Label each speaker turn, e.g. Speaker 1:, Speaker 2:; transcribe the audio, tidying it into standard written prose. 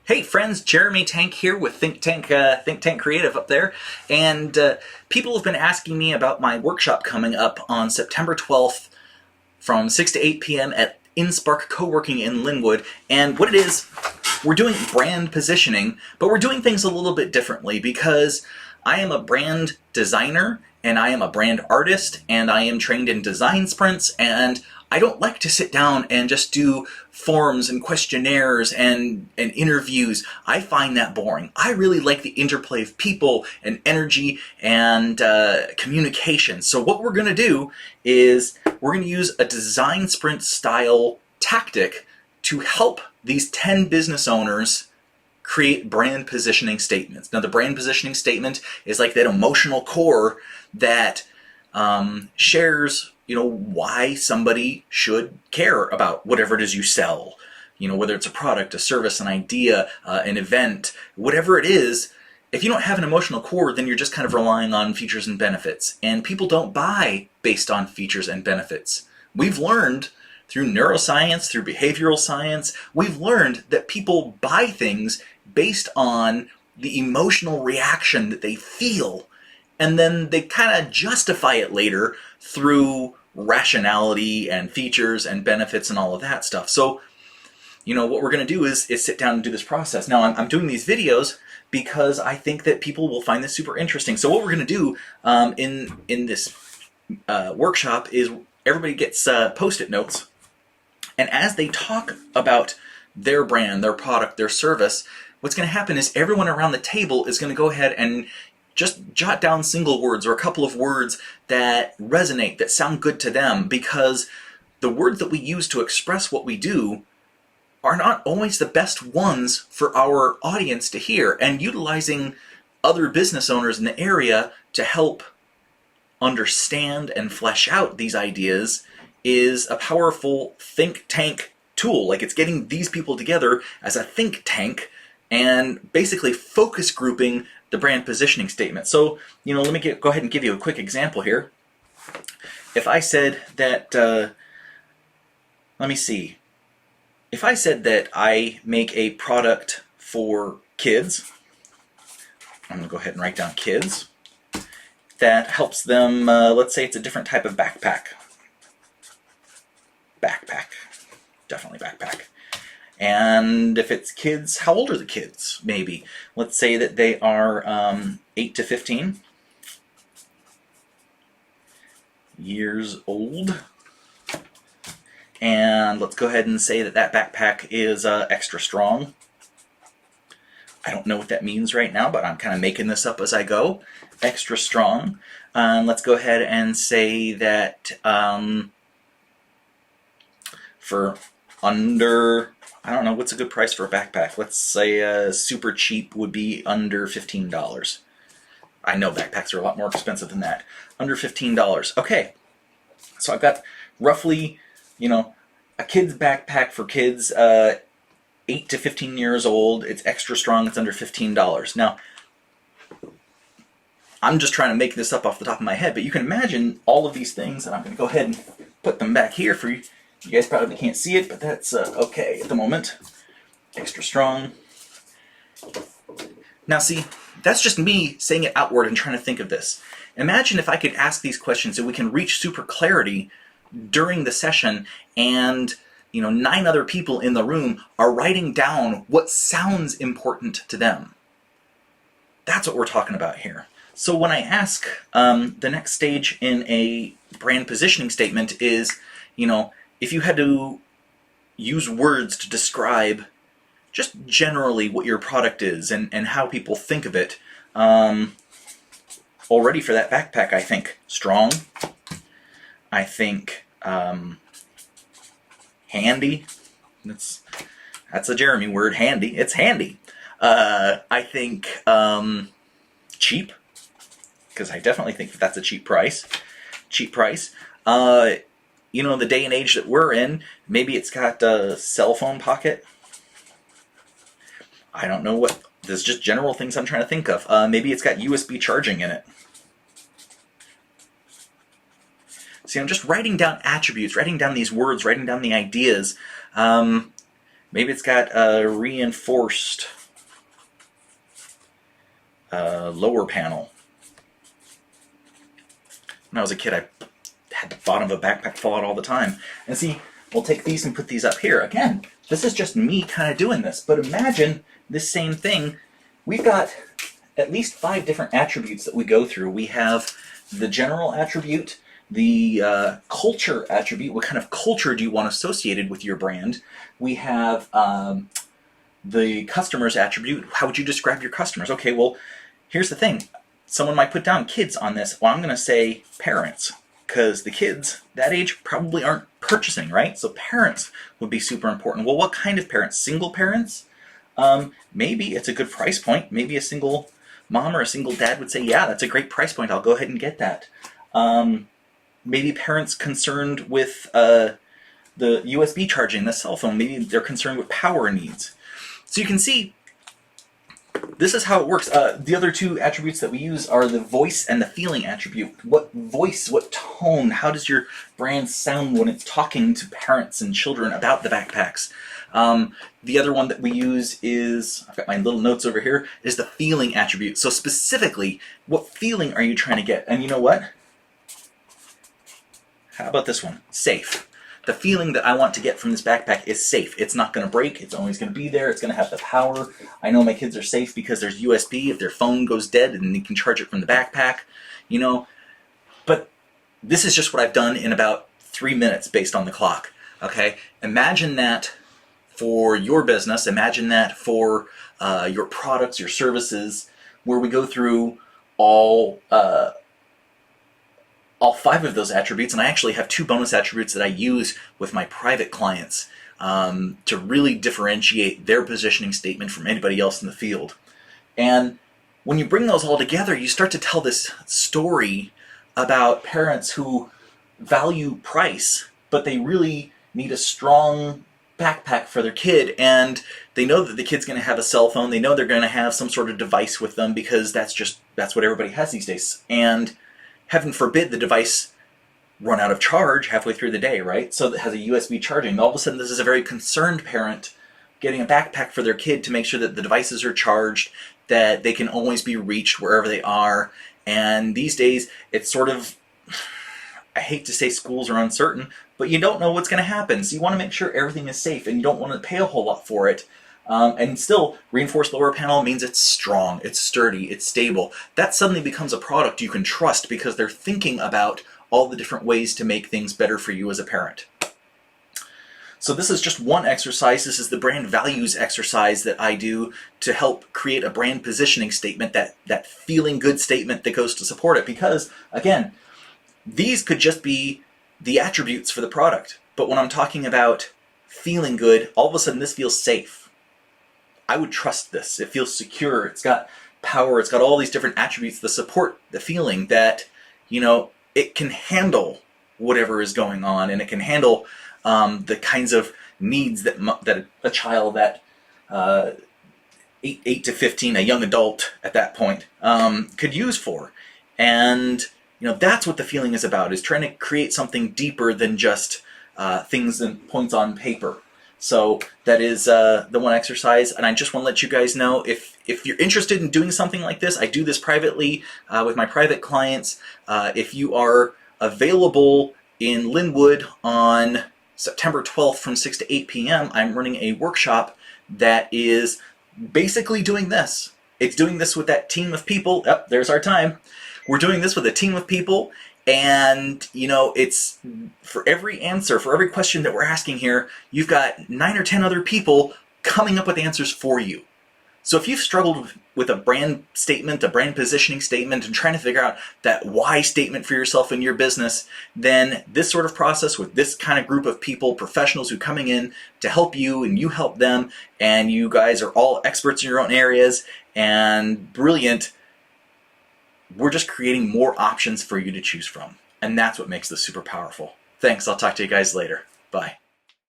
Speaker 1: Hey friends, Jeremy Tank here with Think Tank Creative up there, and people have been asking me about my workshop coming up on September 12th from 6 to 8 p.m. at InSpark Co-working in Lynnwood. And what it is, we're doing brand positioning, but we're doing things a little bit differently because I am a brand designer and I am a brand artist and I am trained in design sprints, and I don't like to sit down and just do forms and questionnaires and interviews. I find that boring. I really like the interplay of people and energy and communication. So what we're going to do is we're going to use a design sprint style tactic to help these 10 business owners create brand positioning statements. Now, the brand positioning statement is like that emotional core that shares, why somebody should care about whatever it is you sell. Whether it's a product, a service, an idea, an event, whatever it is. If you don't have an emotional core, then you're just kind of relying on features and benefits. And people don't buy based on features and benefits. We've learned through neuroscience, through behavioral science, we've learned that people buy things based on the emotional reaction that they feel. And then they kind of justify it later through rationality and features and benefits and all of that stuff. So, what we're going to do is sit down and do this process. Now, I'm doing these videos because I think that people will find this super interesting. So what we're going to do in this workshop is everybody gets Post-it notes. And as they talk about their brand, their product, their service, what's going to happen is everyone around the table is going to go ahead and just jot down single words or a couple of words that resonate, that sound good to them, because the words that we use to express what we do are not always the best ones for our audience to hear. And utilizing other business owners in the area to help understand and flesh out these ideas is a powerful think tank tool. Like, it's getting these people together as a think tank and basically focus grouping the brand positioning statement. So, let me go ahead and give you a quick example here. If I said that, let me see. If I said that I make a product for kids, I'm going to go ahead and write down kids, that helps them, let's say it's a different type of backpack. Definitely backpack. And if it's kids, how old are the kids? Maybe. Let's say that they are 8 to 15 years old. And let's go ahead and say that that backpack is extra strong. I don't know what that means right now, but I'm kind of making this up as I go. Extra strong. Let's go ahead and say that for under, I don't know, what's a good price for a backpack? Let's say super cheap would be under $15. I know backpacks are a lot more expensive than that. Under $15. Okay, so I've got roughly, a kid's backpack for kids 8 to 15 years old. It's extra strong. It's under $15. Now, I'm just trying to make this up off the top of my head, but you can imagine all of these things, and I'm going to go ahead and put them back here for you. You guys probably can't see it, but that's okay at the moment. Extra strong. Now see, that's just me saying it outward and trying to think of this. Imagine if I could ask these questions and we can reach super clarity during the session, and 9 other people in the room are writing down what sounds important to them. That's what we're talking about here. So when I ask, the next stage in a brand positioning statement is, if you had to use words to describe just generally what your product is and how people think of it, already for that backpack, I think strong. I think handy. That's a Jeremy word, handy. It's handy. I think cheap, because I definitely think that's a cheap price. Cheap price. The day and age that we're in, maybe it's got a cell phone pocket. I don't know what. There's just general things I'm trying to think of. Maybe it's got USB charging in it. See, I'm just writing down attributes, writing down these words, writing down the ideas. Maybe it's got a reinforced lower panel. When I was a kid, I had the bottom of a backpack fall out all the time. And see, we'll take these and put these up here. Again, this is just me kind of doing this. But imagine this same thing. We've got at least 5 different attributes that we go through. We have the general attribute, the culture attribute. What kind of culture do you want associated with your brand? We have the customers attribute. How would you describe your customers? Okay, well, here's the thing. Someone might put down kids on this. Well, I'm going to say parents, because the kids that age probably aren't purchasing, right? So parents would be super important. Well, what kind of parents? Single parents? Maybe it's a good price point. Maybe a single mom or a single dad would say, yeah, that's a great price point. I'll go ahead and get that. Maybe parents concerned with the USB charging, the cell phone. Maybe they're concerned with power needs. So you can see, this is how it works. The other 2 attributes that we use are the voice and the feeling attribute. What voice, what tone, how does your brand sound when it's talking to parents and children about the backpacks? The other one that we use is, I've got my little notes over here, is the feeling attribute. So specifically, what feeling are you trying to get? And you know what? How about this one? Safe. The feeling that I want to get from this backpack is safe. It's not going to break. It's always going to be there. It's going to have the power. I know my kids are safe because there's USB. If their phone goes dead, and they can charge it from the backpack, you know. But this is just what I've done in about 3 minutes based on the clock. Okay? Imagine that for your business. Imagine that for your products, your services, where we go through all 5 of those attributes, and I actually have 2 bonus attributes that I use with my private clients to really differentiate their positioning statement from anybody else in the field. And when you bring those all together, you start to tell this story about parents who value price, but they really need a strong backpack for their kid, and they know that the kid's going to have a cell phone. They know they're going to have some sort of device with them because that's what everybody has these days. And heaven forbid the device run out of charge halfway through the day, right? So it has a USB charging. All of a sudden, this is a very concerned parent getting a backpack for their kid to make sure that the devices are charged, that they can always be reached wherever they are. And these days, it's sort of, I hate to say schools are uncertain, but you don't know what's going to happen. So you want to make sure everything is safe, and you don't want to pay a whole lot for it. And still, reinforced lower panel means it's strong, it's sturdy, it's stable. That suddenly becomes a product you can trust because they're thinking about all the different ways to make things better for you as a parent. So this is just one exercise. This is the brand values exercise that I do to help create a brand positioning statement, that feeling good statement that goes to support it. Because, again, these could just be the attributes for the product. But when I'm talking about feeling good, all of a sudden this feels safe. I would trust this. It feels secure. It's got power. It's got all these different attributes that support the feeling that, you know, it can handle whatever is going on, and it can handle the kinds of needs that a child that 8 to 15, a young adult at that point, could use for. And, you know, that's what the feeling is about, is trying to create something deeper than just things and points on paper. So that is the one exercise, and I just want to let you guys know, if you're interested in doing something like this, I do this privately with my private clients. If you are available in Lynnwood on September 12th from 6 to 8 p.m., I'm running a workshop that is basically doing this. It's doing this with that team of people. Yep, there's our time. We're doing this with a team of people. And, you know, it's for every answer, for every question that we're asking here, you've got 9 or 10 other people coming up with answers for you. So if you've struggled with a brand statement, a brand positioning statement, and trying to figure out that why statement for yourself in your business, then this sort of process with this kind of group of people, professionals who are coming in to help you and you help them, and you guys are all experts in your own areas and brilliant, we're just creating more options for you to choose from. And that's what makes this super powerful. Thanks. I'll talk to you guys later. Bye.